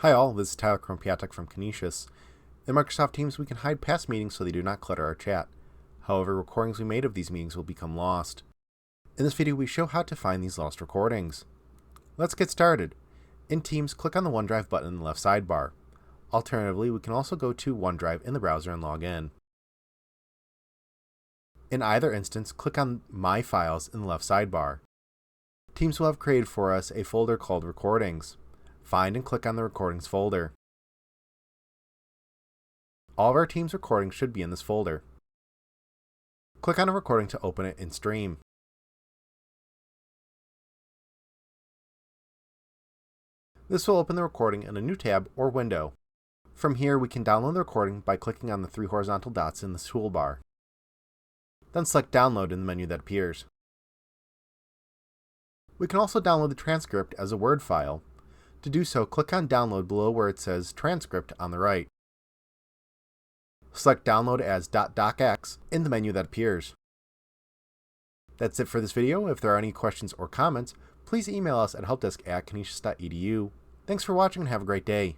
Hi all, this is Tyler Krompiatek from Canisius. In Microsoft Teams, we can hide past meetings so they do not clutter our chat. However, recordings we made of these meetings will become lost. In this video, we show how to find these lost recordings. Let's get started. In Teams, click on the OneDrive button in the left sidebar. Alternatively, we can also go to OneDrive in the browser and log in. In either instance, click on My Files in the left sidebar. Teams will have created for us a folder called Recordings. Find and click on the Recordings folder. All of our Teams recordings should be in this folder. Click on a recording to open it in Stream. This will open the recording in a new tab or window. From here, we can download the recording by clicking on the three horizontal dots in the toolbar. Then select Download in the menu that appears. We can also download the transcript as a Word file. To do so, click on Download below where it says Transcript on the right. Select Download as .docx in the menu that appears. That's it for this video. If there are any questions or comments, please email us at helpdesk@canisius.edu. Thanks for watching and have a great day.